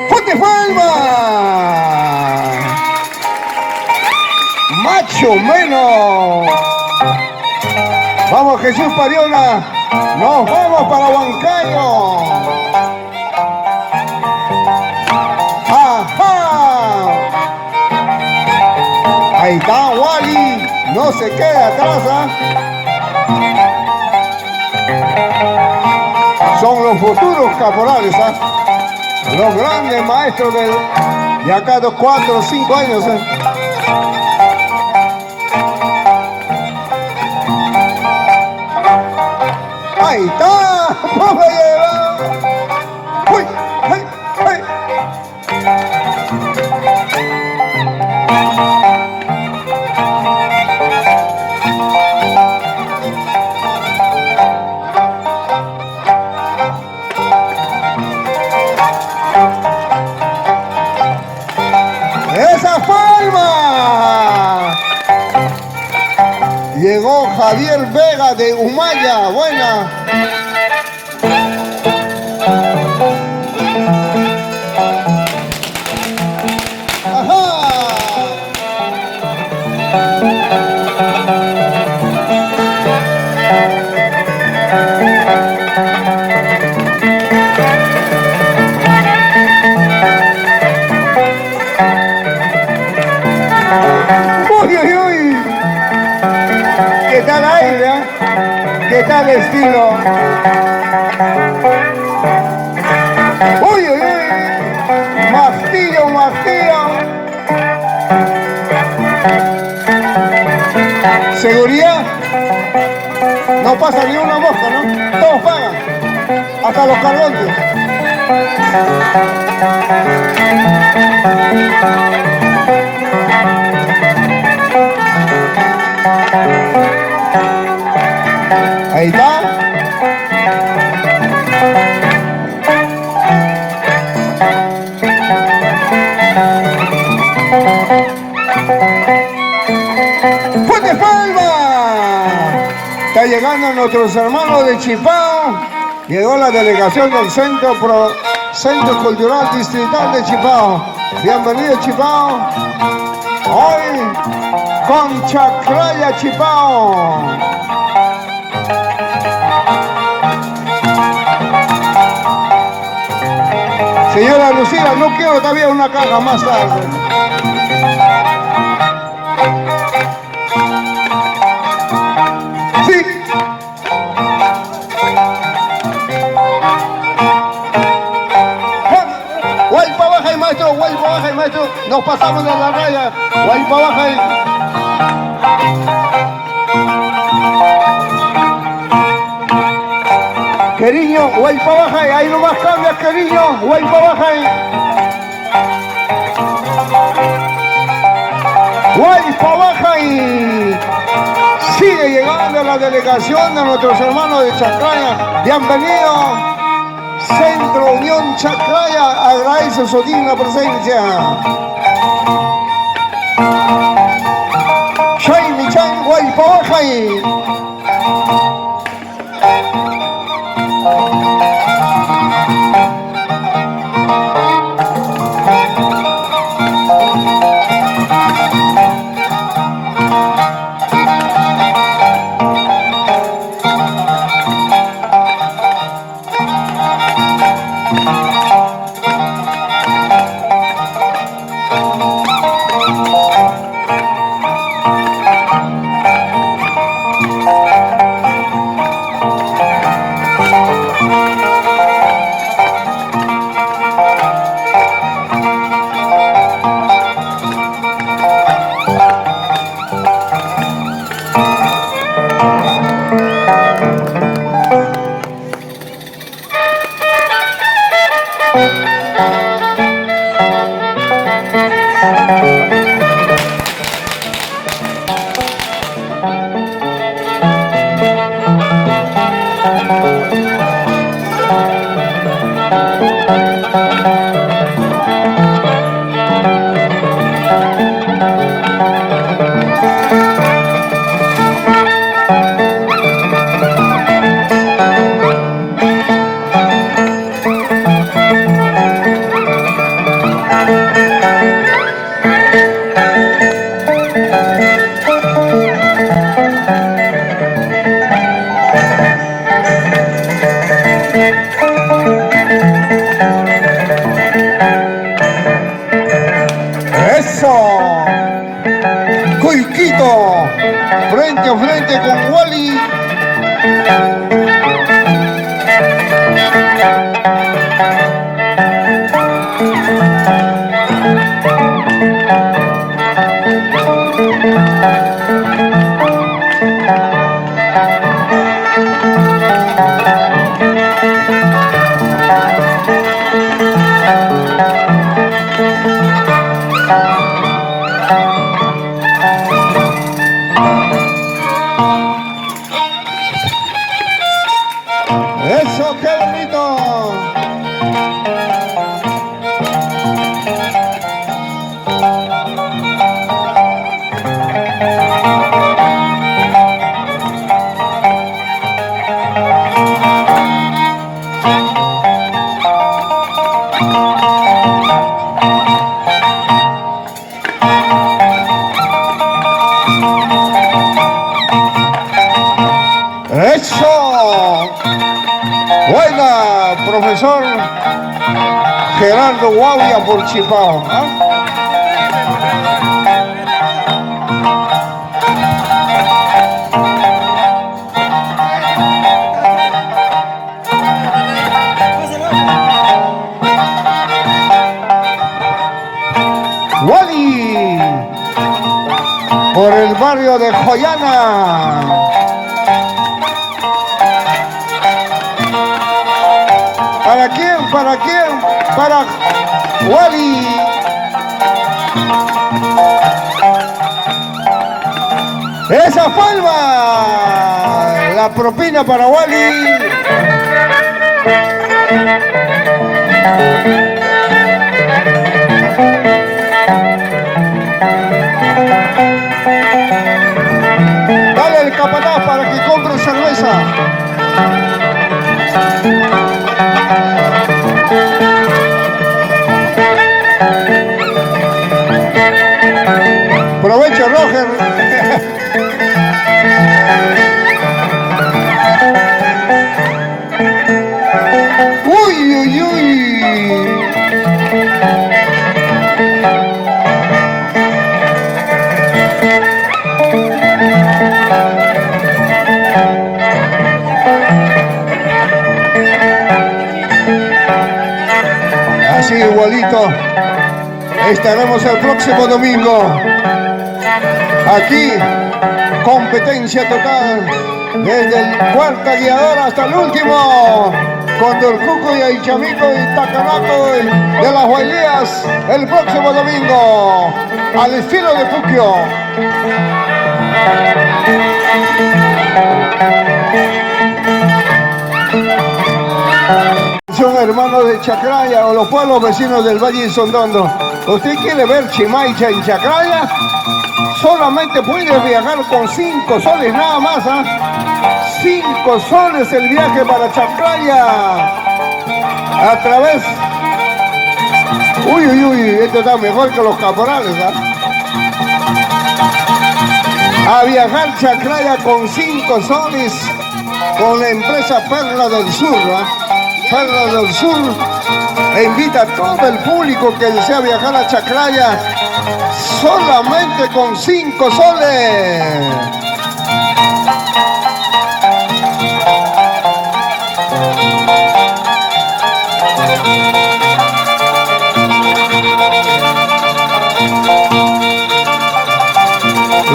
¡Fuerte palma! Macho menos. Vamos, Jesús Pariola. Nos vamos para Huancayo. ¡Ajá! Ahí está Wally. No se queda atrás, ¿ah? Son los futuros caporales, ¿ah? Los grandes maestros de acá 2, 4, 5 años, ¿eh? Ahí está, vamos a llevar. ¡Uy! ¡Ay! ¡Ay! ¡Esa palma! Llegó Javier Vega de Humaya. Buena. ¿Qué tal aire? ¿Eh? ¿Qué tal estilo? ¡Uy, uy, uy! ¡Martillo, martillo! ¿Seguridad? No pasa ni una mosca, ¿no? Todos pagan. Hasta los cargontes. Ahí está. ¡Fuerte palma! Está llegando nuestros hermanos de Chipao. Llegó la delegación del Centro Cultural Distrital de Chipao. Bienvenido, Chipao. Hoy con Chacraya Chipao. Señora Lucila, no quiero todavía una caja más tarde. Sí. Guay para abajo, maestro, guay para abajo, maestro. Nos pasamos de la raya. Guay para abajo. Queriño, guay para abajo, ahí nomás cambias, queriño, guay para abajo. Guay para abajo y sigue llegando la delegación de nuestros hermanos de Chacraya. Bienvenido, Centro Unión Chacraya, agradece su digna presencia. Chay mi chay, guay para abajo. Eso, qué bonito. Eso. Buena, profesor Gerardo Guavia por Chipao. Wally por el barrio de Joyana. ¿Para quién? ¿Para quién? Para Wally. Esa palma. La propina para Wally. Dale el capataz para que compre cerveza. Aprovecha, Roger. Uy, uy, uy. Así igualito estaremos el próximo domingo. Aquí, competencia total, desde el cuarta guiadora hasta el último, con Dorcuco y Aichamico y Tacanaco de las Huaylías, el próximo domingo, al estilo de Puquio. Son hermanos de Chacraya o los pueblos vecinos del Valle de Sondondo. ¿Usted quiere ver Chimaicha en Chacraya? Solamente puede viajar con 5 soles nada más, ¿eh? 5 soles el viaje para Chacraya. A través... Uy, uy, uy, esto está mejor que los caporales, ¿eh? A viajar Chacraya con 5 soles con la empresa Perla del Sur, ¿eh? Perla del Sur e invita a todo el público que desea viajar a Chacraya solamente con 5 soles.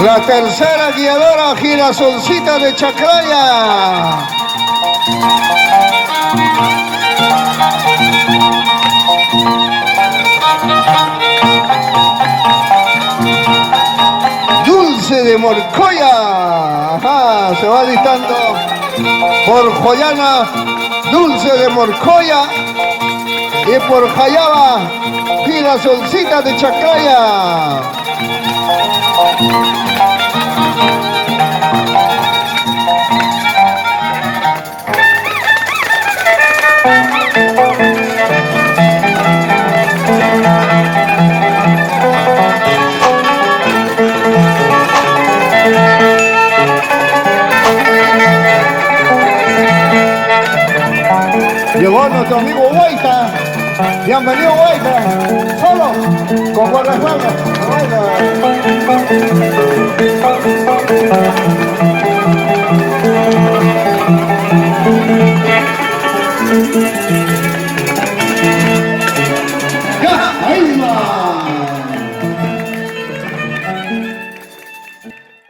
La tercera guiadora, Girasolcita de Chacraya. Dulce de Morcoya. Ajá, se va listando por Joyana, Dulce de Morcoya, y por Jayaba, Girasolcita de Chacraya. Llegó nuestro amigo Guaita. Bienvenido, Guaita. Solo, con guardaespaldas. Guaita.